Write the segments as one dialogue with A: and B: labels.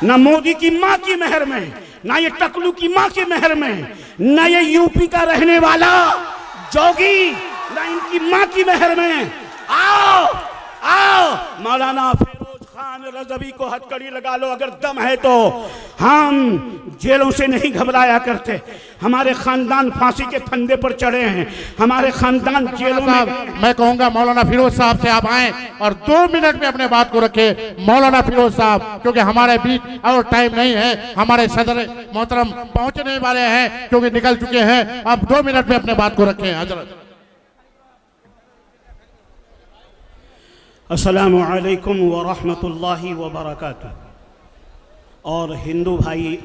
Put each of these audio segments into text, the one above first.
A: ना मोदी की माँ की मेहर में, ना ये टकलू की माँ की मेहर में, ना ये यूपी का रहने वाला जोगी, ना इनकी माँ की मेहर में। आओ आओ मौलाना फिरोज खान रज़वी को हथकड़ी लगा लो अगर दम है तो। हम जेलों से नहीं घबराया करते, हमारे खानदान फांसी के फंदे पर चढ़े हैं, हमारे खानदान जेलों में।
B: मैं कहूंगा मौलाना फिरोज साहब से आप आए और 2 मिनट में अपने बात को रखे मौलाना फिरोज साहब, क्योंकि हमारे बीच और टाइम नहीं है। हमारे सदर मोहतरम पहुंचने वाले हैं क्योंकि निकल चुके हैं। आप 2 मिनट में अपने बात को रखें हजरत।
A: अस्सलामु अलैकुम व रहमतुल्लाहि व बरकातुहू। और हिंदू भाई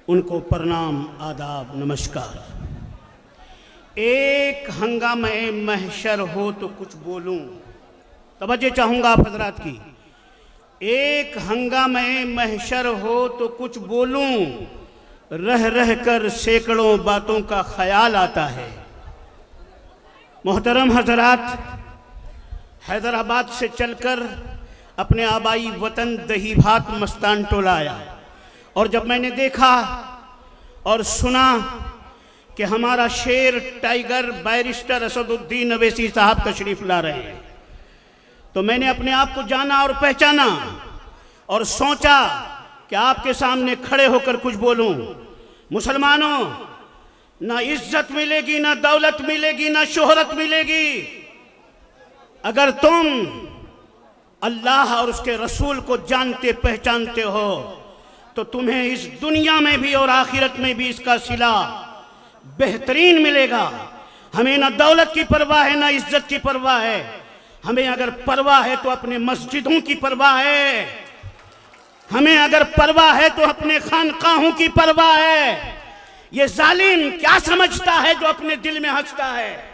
A: उनको प्रणाम, आदाब, नमस्कार। एक हंगामे महशर हो तो कुछ बोलूं, तवज्जो चाहूँगा आप हजरात की। एक हंगामे महशर हो तो कुछ बोलूं, रह रह कर सैकड़ों बातों का ख्याल आता है। मोहतरम हजरात, हैदराबाद से चलकर अपने आबाई वतन दही भात मस्तान टोला आया और जब मैंने देखा और सुना कि हमारा शेर टाइगर बैरिस्टर असदुद्दीन अवैसी साहब तशरीफ ला रहे हैं, तो मैंने अपने आप को जाना और पहचाना और सोचा कि आपके सामने खड़े होकर कुछ बोलूं। मुसलमानों, ना इज्जत मिलेगी, ना दौलत मिलेगी, ना शोहरत मिलेगी अगर तुम अल्लाह और उसके रसूल को जानते पहचानते हो, तो तुम्हें इस दुनिया में भी और आखिरत में भी इसका सिला बेहतरीन मिलेगा। हमें ना दौलत की परवाह है, ना इज्जत की परवाह है। हमें अगर परवाह है तो अपने मस्जिदों की परवाह है, हमें अगर परवाह है तो अपने खानकाहों की परवाह है। ये जालिम क्या समझता है जो अपने दिल में हंसता है?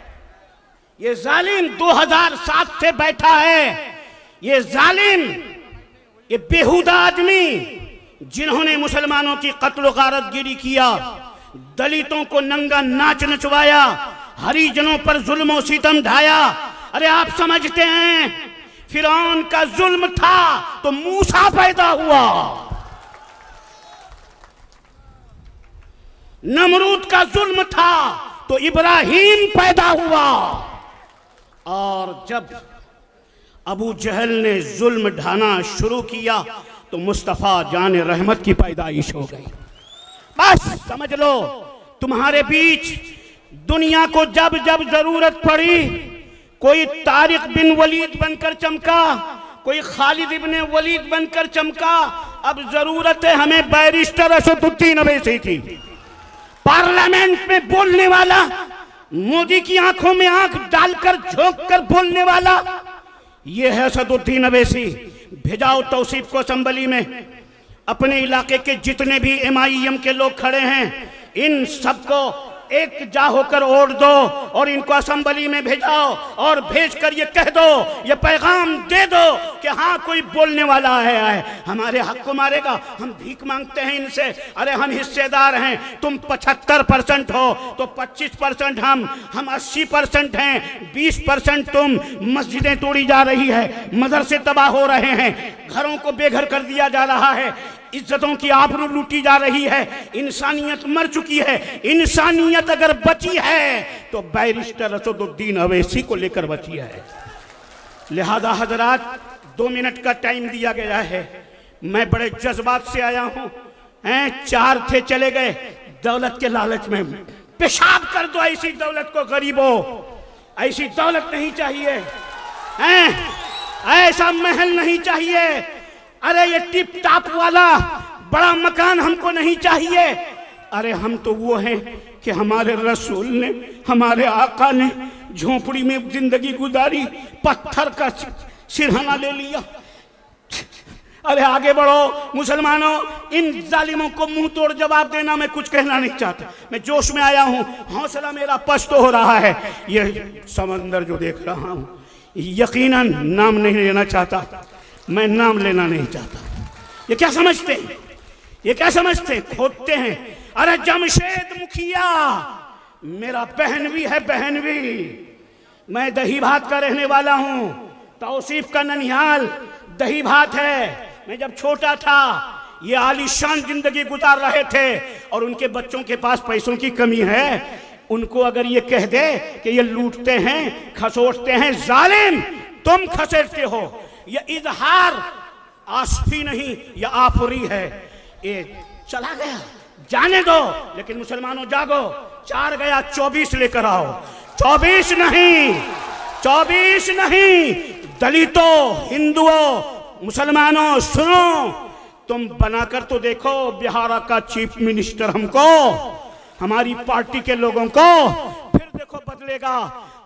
A: ये जालिम 2007 से बैठा है। ये जालिम, ये बेहुदा आदमी जिन्होंने मुसलमानों की कत्ल गारतगिरी किया, दलितों को नंगा नाच नचवाया, हरिजनों पर जुल्म और सितम ढाया। अरे आप समझते हैं फिरौन का जुल्म था तो मूसा पैदा हुआ, नमरूद का जुल्म था तो इब्राहिम पैदा हुआ, और जब अबू जहल ने जुल्म ढाना शुरू किया तो मुस्तफ़ा जान रहमत की पैदाइश हो गई। बस समझ लो, तुम्हारे बीच दुनिया को जब जब जरूरत पड़ी, कोई तारिक बिन वलीद बनकर चमका, कोई खालिद इब्ने वलीद बनकर चमका। अब जरूरत है हमें बैरिस्टर असदुद्दीन अवैसी की, पार्लियामेंट में बोलने वाला, मोदी की आंखों में आंख डालकर झोंक कर बोलने वाला, ये है असदुद्दीन अवैसी। भेजाओ तौसीफ को असेंबली में। अपने इलाके के जितने भी MIM के लोग खड़े हैं, इन सबको एक जा होकर ओढ़ दो और इनको असेंबली में भेजाओ और भेजकर ये कह दो, ये पैगाम दे दो कि हाँ कोई बोलने वाला है, हमारे हक को मारेगा। हम भीख मांगते हैं इनसे, अरे हम हिस्सेदार हैं। तुम 75% हो तो 25% हम 80% हैं, 20% तुम। मस्जिदें तोड़ी जा रही है, मदरसे तबाह हो रहे हैं, घरों को बेघर कर दिया जा रहा है, इज्जतों की आबरू लूटी जा रही है, इंसानियत मर चुकी है। इंसानियत अगर बची है तो बैरिस्टर असदुद्दीन अवैसी को लेकर बची है। लिहाजा हजरात, 2 मिनट का टाइम दिया गया है। मैं बड़े जज्बात से आया हूं। 4 थे चले गए दौलत के लालच में। पेशाब कर दो ऐसी दौलत को गरीबों, ऐसी दौलत नहीं चाहिए, ऐसा महल नहीं चाहिए। अरे ये टिप टाप वाला बड़ा मकान हमको नहीं चाहिए। अरे हम तो वो हैं कि हमारे रसूल ने, हमारे आका ने झोपड़ी में जिंदगी गुजारी, पत्थर का सिरहाना ले लिया। अरे आगे बढ़ो मुसलमानों, इन जालिमों को मुंह तोड़ जवाब देना मैं कुछ कहना नहीं चाहता। मैं जोश में आया हूं, हौसला मेरा पस्त हो रहा है। ये समंदर जो देख रहा हूं, यकीनन नाम नहीं लेना चाहता, मैं नाम लेना नहीं चाहता। ये क्या समझते हैं, ये क्या समझते हैं, खोदते हैं। अरे जमशेद मुखिया मेरा बहन भी है, बहन भी। मैं दही भात का रहने वाला हूं, तौसीफ का ननिहाल दही भात है। मैं जब छोटा था ये आलीशान जिंदगी गुजार रहे थे और उनके बच्चों के पास पैसों की कमी है, उनको अगर ये कह दे कि ये लूटते हैं, खसोटते हैं, जालिम तुम खसेटते हो, ये इजहार आसफी नहीं, ये आफरी है। ये चला गया, जाने दो, लेकिन मुसलमानों जागो, 4 गया 24 लेकर आओ। 24 नहीं, 24 नहीं, दलितों, हिंदुओं, मुसलमानों सुनो, तुम बनाकर तो देखो बिहार का चीफ मिनिस्टर हमको, हमारी पार्टी के लोगों को, फिर देखो बदलेगा।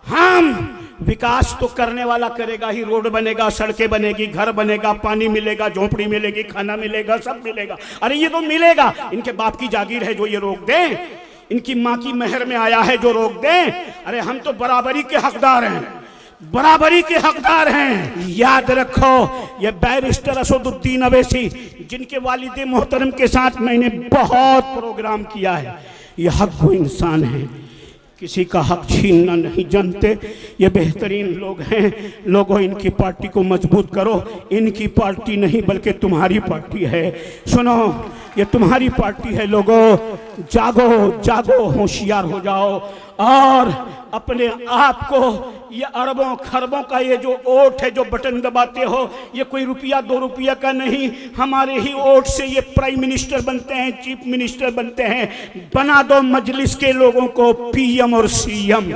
A: हम विकास तो करने वाला करेगा ही, रोड बनेगा, सड़कें बनेगी, घर बनेगा, पानी मिलेगा, झोपड़ी मिलेगी, खाना मिलेगा, सब मिलेगा। अरे ये तो मिलेगा, इनके बाप की जागीर है जो ये रोक दें, इनकी माँ की मेहर में आया है जो रोक दें। अरे हम तो बराबरी के हकदार हैं, बराबरी के हकदार हैं। याद रखो, ये बैरिस्टर असदुद्दीन अवैसी, जिनके वालिद मोहतरम के साथ मैंने बहुत प्रोग्राम किया है, ये हक को इंसान है, किसी का हक छीनना नहीं जानते, ये बेहतरीन लोग हैं। लोगों, इनकी पार्टी को मजबूत करो, इनकी पार्टी नहीं बल्कि तुम्हारी पार्टी है। सुनो, ये तुम्हारी पार्टी है। लोगों जागो, जागो, होशियार हो जाओ और अपने आप को, ये अरबों खरबों का ये जो वोट है, जो बटन दबाते हो, ये कोई रुपया 2 रुपया का नहीं, हमारे ही वोट से ये प्राइम मिनिस्टर बनते हैं, चीफ मिनिस्टर बनते हैं। बना दो मजलिस के लोगों को पीएम और सीएम।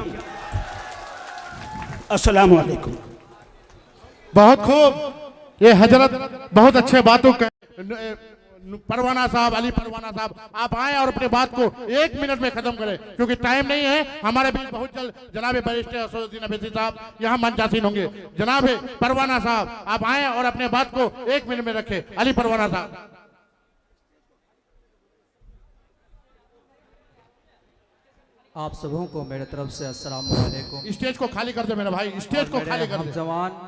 A: अस्सलाम वालेकुम।
B: बहुत खूब, ये हजरत बहुत अच्छे बातों का। परवाना साहब, अली परवाना साहब, आप आए और अपने बात को 1 मिनट में खत्म करें, क्योंकि टाइम नहीं है हमारे बीच। बहुत जल्द जनाब बैरिस्टर असदुद्दीन अवैसी साहब यहाँ मंचासीन होंगे। जनाब परवाना साहब, आप आए और अपने बात को 1 मिनट में रखें। अली परवाना साहब।
C: आप सबों को मेरे तरफ से अस्सलाम वालेकुम।
B: स्टेज को खाली कर दे मेरा भाई, स्टेज को खाली कर दे।
C: जवान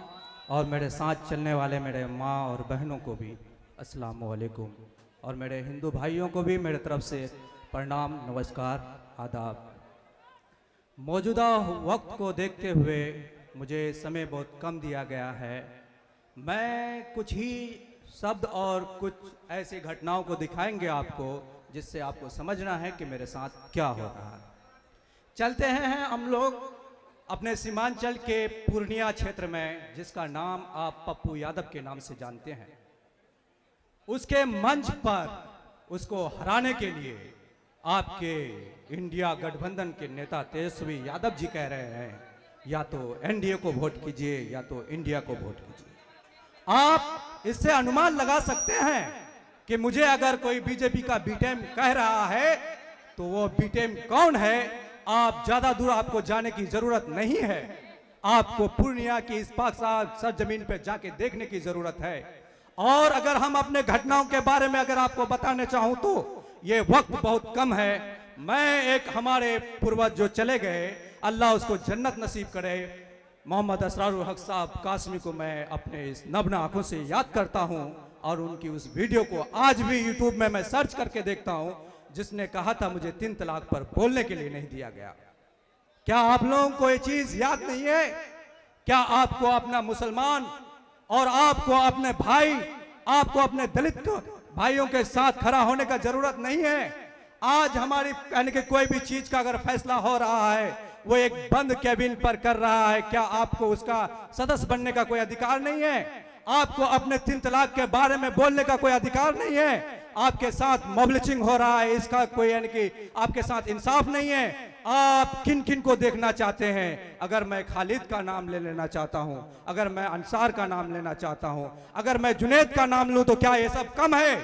C: और मेरे साथ चलने वाले मेरे माँ और बहनों को भी अस्सलाम वालेकुम, और मेरे हिंदू भाइयों को भी मेरे तरफ से प्रणाम, नमस्कार, आदाब। मौजूदा वक्त को देखते हुए मुझे समय बहुत कम दिया गया है। मैं कुछ ही शब्द और कुछ ऐसी घटनाओं को दिखाएंगे आपको, जिससे आपको समझना है कि मेरे साथ क्या हो रहा है। चलते हैं हम लोग अपने सीमांचल के पूर्णिया क्षेत्र में, जिसका नाम आप पप्पू यादव के नाम से जानते हैं। उसके मंच पर उसको हराने के लिए आपके इंडिया गठबंधन के नेता तेजस्वी यादव जी कह रहे हैं, या तो एनडीए को वोट कीजिए या तो इंडिया को वोट कीजिए। आप इससे अनुमान लगा सकते हैं कि मुझे अगर कोई बीजेपी का बीटेम कह रहा है तो वो बीटेम कौन है। आप ज्यादा दूर आपको जाने की जरूरत नहीं है, आपको पूर्णिया की इस पाक सरजमीन पे जाके देखने की जरूरत है। और अगर हम अपने घटनाओं के बारे में अगर आपको बताने चाहूं तो ये वक्त बहुत कम है। मैं एक हमारे पूर्वज जो चले गए, अल्लाह उसको जन्नत नसीब करे, मोहम्मद असरारुल हक साहब कासमी को मैं अपने इस नब्न आंखों से याद करता हूं, और उनकी उस वीडियो को आज भी यूट्यूब में मैं सर्च करके देखता हूं, जिसने कहा था मुझे 3 तलाक पर बोलने के लिए नहीं दिया गया। क्या आप लोगों को ये चीज याद नहीं है? क्या आपको अपना मुसलमान और आपको अपने भाई, आपको अपने दलित भाइयों के साथ खड़ा होने का जरूरत नहीं है? आज हमारी यानी कि कोई भी चीज का अगर फैसला हो रहा है, वो एक बंद कैबिन पर कर रहा है, क्या आपको उसका सदस्य बनने का कोई अधिकार नहीं है? आपको अपने 3 तलाक के बारे में बोलने का कोई अधिकार नहीं है? आपके साथ मोबलिचिंग हो रहा है, इसका कोई यानी कि आपके साथ इंसाफ नहीं है। आप किन किन को देखना चाहते हैं? अगर मैं खालिद का नाम ले लेना चाहता हूं, अगर मैं अंसार का नाम लेना चाहता हूं, अगर मैं जुनैद का नाम लूं, तो क्या ये सब कम है?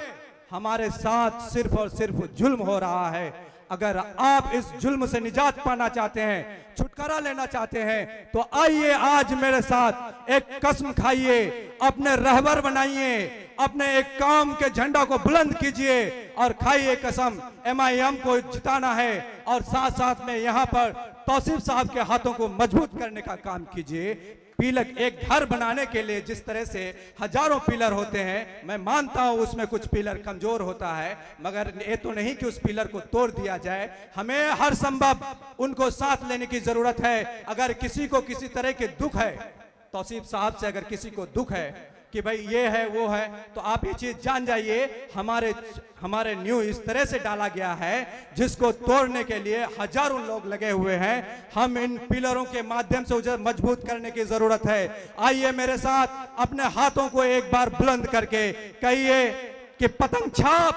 C: हमारे साथ सिर्फ और सिर्फ जुल्म हो रहा है। अगर आप इस जुल्म से निजात पाना चाहते हैं, छुटकारा लेना चाहते हैं, तो आइए आज मेरे साथ एक कसम खाइए, अपने रहबर बनाइए, अपने एक काम के झंडा को बुलंद कीजिए और खाइए कसम, MIM को जिताना है। और साथ साथ में यहाँ पर तौसीफ साहब के हाथों को मजबूत करने का काम कीजिए। पिलर, एक घर बनाने के लिए जिस तरह से हजारों पिलर होते हैं, मैं मानता हूं उसमें कुछ पिलर कमजोर होता है, मगर ये तो नहीं कि उस पिलर को तोड़ दिया जाए। हमें हर संभव उनको साथ लेने की जरूरत है। अगर किसी को किसी तरह के दुख है, तौसीफ साहब से अगर किसी को दुख है,
D: कि भाई ये है वो है, तो आप ये चीज जान जाइए हमारे न्यू इस तरह से डाला गया है जिसको तोड़ने के लिए हजारों लोग लगे हुए हैं। हम इन पिलरों के माध्यम से उसे मजबूत करने की जरूरत है। आइए मेरे साथ अपने हाथों को एक बार बुलंद करके कहिए कि पतंग छाप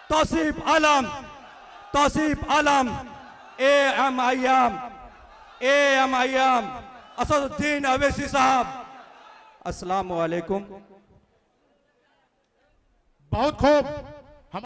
D: तौसीफ आलम AMIM असदुद्दीन अवैसी साहब, अस्सलाम वालेकुम।
B: बहुत खूब।